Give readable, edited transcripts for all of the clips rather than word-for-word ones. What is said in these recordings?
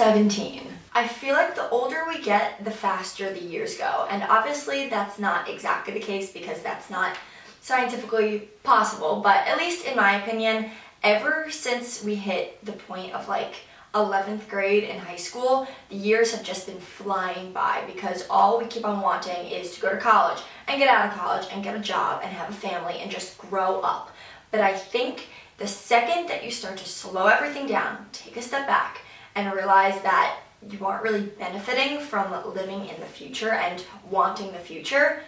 17. I feel like the older we get, the faster the years go. And obviously that's not exactly the case because that's not scientifically possible. But at least in my opinion, ever since we hit the point of like 11th grade in high school, the years have just been flying by because all we keep on wanting is to go to college and get out of college and get a job and have a family and just grow up. But I think the second that you start to slow everything down, take a step back, and realize that you aren't really benefiting from living in the future and wanting the future,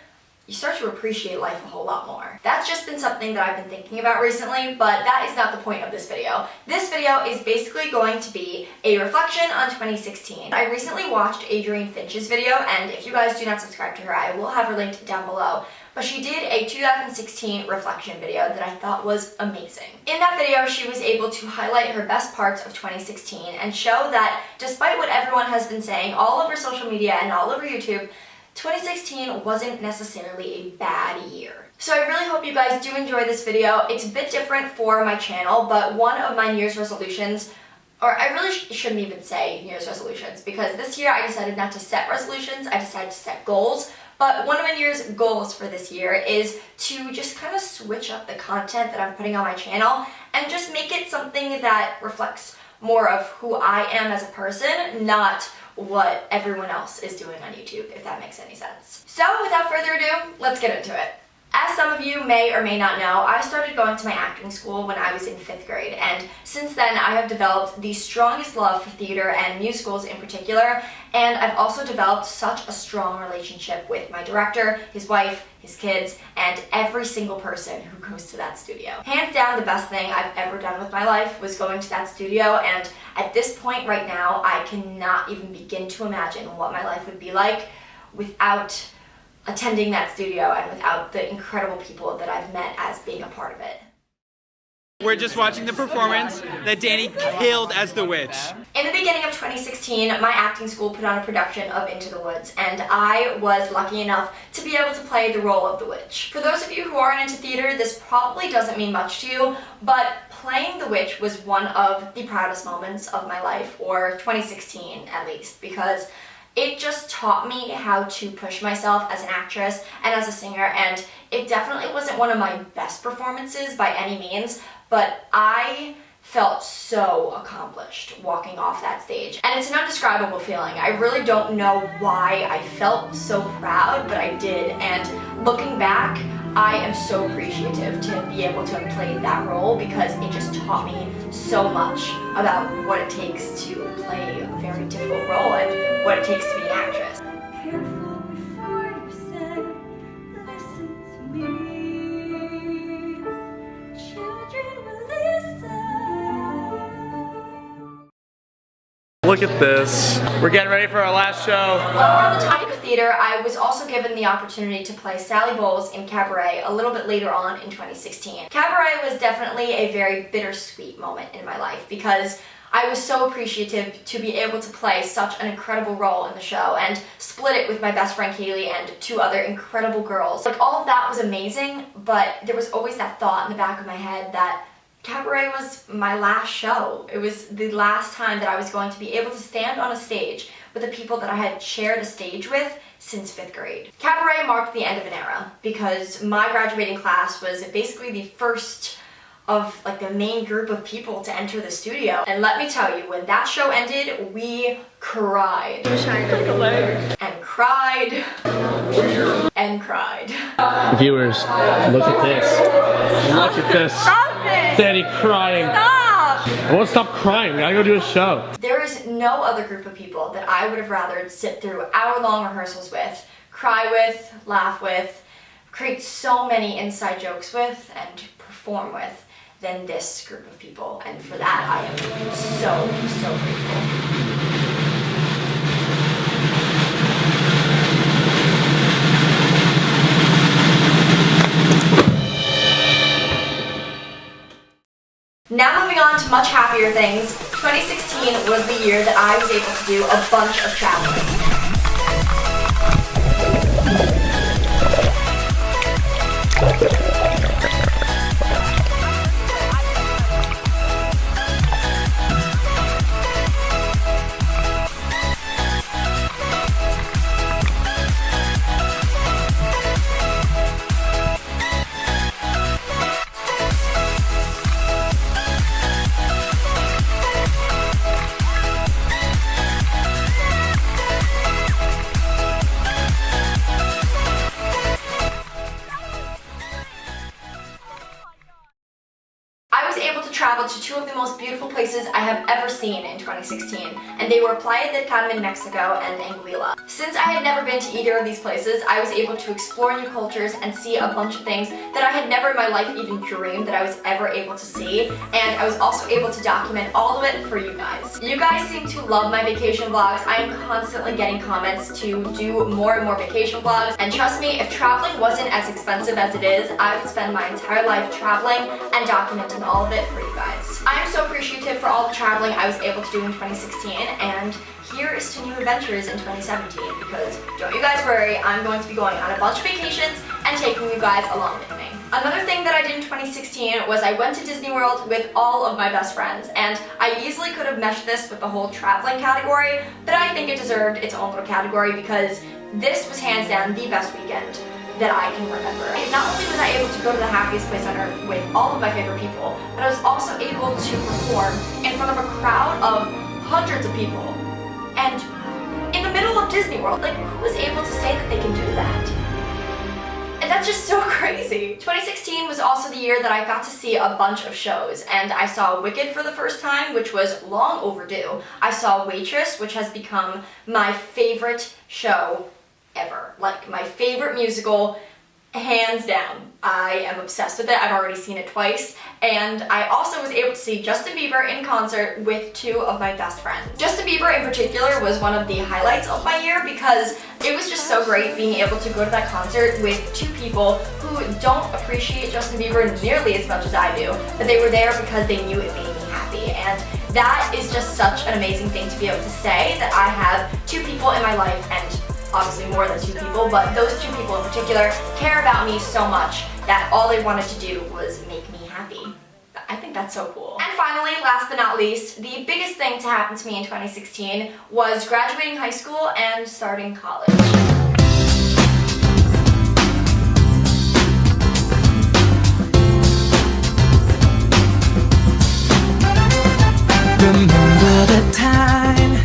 you start to appreciate life a whole lot more. That's just been something that I've been thinking about recently, but that is not the point of this video. This video is basically going to be a reflection on 2016. I recently watched Adrienne Finch's video, and if you guys do not subscribe to her, I will have her linked down below. But she did a 2016 reflection video that I thought was amazing. In that video, she was able to highlight her best parts of 2016 and show that despite what everyone has been saying all over social media and all over YouTube, 2016 wasn't necessarily a bad year. So I really hope you guys do enjoy this video. It's a bit different for my channel, but one of my New Year's resolutions, or I really shouldn't even say New Year's resolutions, because this year I decided not to set resolutions, I decided to set goals. But one of my New Year's goals for this year is to just kind of switch up the content that I'm putting on my channel and just make it something that reflects more of who I am as a person, not what everyone else is doing on YouTube, if that makes any sense. So without further ado, let's get into it. As some of you may or may not know, I started going to my acting school when I was in 5th grade, and since then I have developed the strongest love for theater and musicals in particular, and I've also developed such a strong relationship with my director, his wife, his kids, and every single person who goes to that studio. Hands down, the best thing I've ever done with my life was going to that studio, and at this point right now, I cannot even begin to imagine what my life would be like without attending that studio and without the incredible people that I've met as being a part of it. We're just watching the performance that Dani killed as the witch. In the beginning of 2016, my acting school put on a production of Into the Woods, and I was lucky enough to be able to play the role of the witch. For those of you who aren't into theater, this probably doesn't mean much to you, but playing the witch was one of the proudest moments of my life, or 2016 at least, because it just taught me how to push myself as an actress and as a singer, and it definitely wasn't one of my best performances by any means, but I felt so accomplished walking off that stage. And it's an indescribable feeling. I really don't know why I felt so proud, but I did, and looking back, I am so appreciative to be able to have played that role because it just taught me so much about what it takes to play a very difficult role and what it takes to be an actress. Look at this. We're getting ready for our last show. While on the topic of theater, I was also given the opportunity to play Sally Bowles in Cabaret a little bit later on in 2016. Cabaret was definitely a very bittersweet moment in my life because I was so appreciative to be able to play such an incredible role in the show and split it with my best friend Kaylee and 2 other incredible girls. Like, all of that was amazing, but there was always that thought in the back of my head that Cabaret was my last show. It was the last time that I was going to be able to stand on a stage with the people that I had shared a stage with since 5th grade. Cabaret marked the end of an era because my graduating class was basically the first of like the main group of people to enter the studio. And let me tell you, when that show ended, we cried. And cried. And cried. Viewers, look at this. Look at this. Stop it! Dani crying. Stop! I won't stop crying. I gotta go do a show. There is no other group of people that I would have rather sit through hour-long rehearsals with, cry with, laugh with, create so many inside jokes with, and perform with than this group of people. And for that, I am so grateful. Now moving on to much happier things, 2016 was the year that I was able to do a bunch of traveling. traveled to two of the most beautiful places I have ever seen in 2016, and they were Playa del Carmen, Mexico, and Anguilla. Since I had never been to either of these places, I was able to explore new cultures and see a bunch of things that I had never in my life even dreamed that I was ever able to see, and I was also able to document all of it for you guys. You guys seem to love my vacation vlogs. I am constantly getting comments to do more and more vacation vlogs, and trust me, if traveling wasn't as expensive as it is, I would spend my entire life traveling and documenting all of it for you guys. I am so appreciative for all the traveling I was able to do in 2016, and here is to new adventures in 2017, because don't you guys worry, I'm going to be going on a bunch of vacations and taking you guys along with me. Another thing that I did in 2016 was I went to Disney World with all of my best friends, and I easily could have meshed this with the whole traveling category, but I think it deserved its own little category because this was hands down the best weekend that I can remember. And not only was I able to go to the happiest place on earth with all of my favorite people, but I was also able to perform in front of a crowd of hundreds of people. And in the middle of Disney World, like, who was able to say that they can do that? And that's just so crazy. 2016 was also the year that I got to see a bunch of shows, and I saw Wicked for the first time, which was long overdue. I saw Waitress, which has become my favorite show ever. Like, my favorite musical, hands down. I am obsessed with it. I've already seen it twice, and I also was able to see Justin Bieber in concert with two of my best friends. Justin Bieber in particular was one of the highlights of my year because it was just so great being able to go to that concert with two people who don't appreciate Justin Bieber nearly as much as I do, but they were there because they knew it made me happy, and that is just such an amazing thing to be able to say, that I have two people in my life, and obviously more than two people, but those two people in particular care about me so much that all they wanted to do was make me happy. I think that's so cool. And finally, last but not least, the biggest thing to happen to me in 2016 was graduating high school and starting college. Remember the time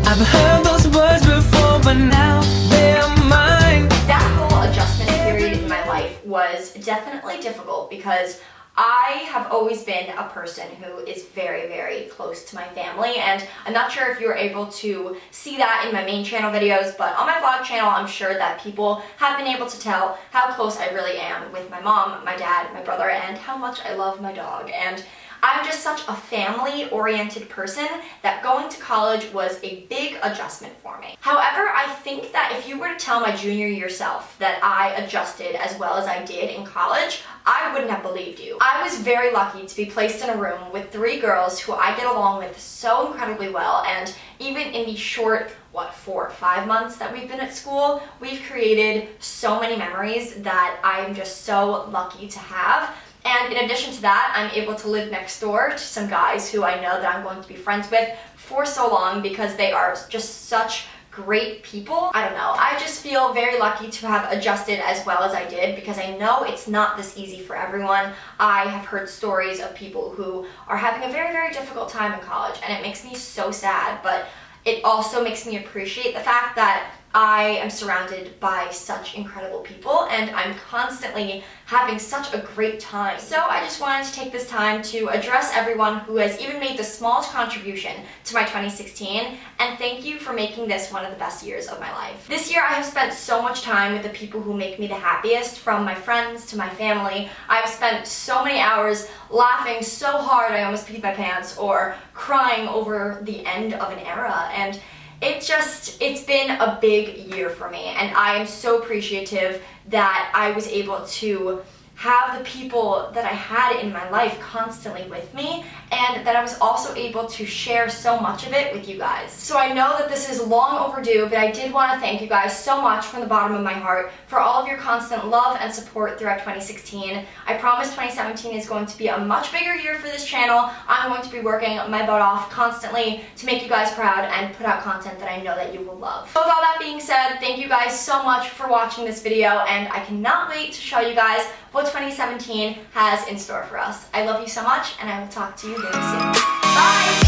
I've heard those words before, but now they're mine. That whole adjustment period in my life was definitely difficult because I have always been a person who is very, very close to my family, and I'm not sure if you were able to see that in my main channel videos, but on my vlog channel, I'm sure that people have been able to tell how close I really am with my mom, my dad, my brother, and how much I love my dog. And I'm just such a family-oriented person that going to college was a big adjustment for me. However, I think that if you were to tell my junior year self that I adjusted as well as I did in college, I wouldn't have believed you. I was very lucky to be placed in a room with three girls who I get along with so incredibly well, and even in the short, 4 or 5 months that we've been at school, we've created so many memories that I'm just so lucky to have. And in addition to that, I'm able to live next door to some guys who I know that I'm going to be friends with for so long because they are just such great people. I don't know, I just feel very lucky to have adjusted as well as I did because I know it's not this easy for everyone. I have heard stories of people who are having a very, very difficult time in college, and it makes me so sad, but it also makes me appreciate the fact that I am surrounded by such incredible people, and I'm constantly having such a great time. So I just wanted to take this time to address everyone who has even made the smallest contribution to my 2016, and thank you for making this one of the best years of my life. This year I have spent so much time with the people who make me the happiest, from my friends to my family. I've spent so many hours laughing so hard I almost peed my pants, or crying over the end of an era, and it's been a big year for me, and I am so appreciative that I was able to have the people that I had in my life constantly with me, and that I was also able to share so much of it with you guys. So I know that this is long overdue, but I did want to thank you guys so much from the bottom of my heart for all of your constant love and support throughout 2016. I promise 2017 is going to be a much bigger year for this channel. I'm going to be working my butt off constantly to make you guys proud and put out content that I know that you will love. So with all that being said, thank you guys so much for watching this video, and I cannot wait to show you guys what 2017 has in store for us. I love you so much, and I will talk to you very soon. Bye!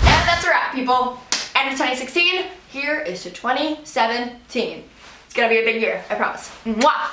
And that's a wrap, people. End of 2016, here is to 2017. Let's It's gonna be a big year, I promise. Mwah!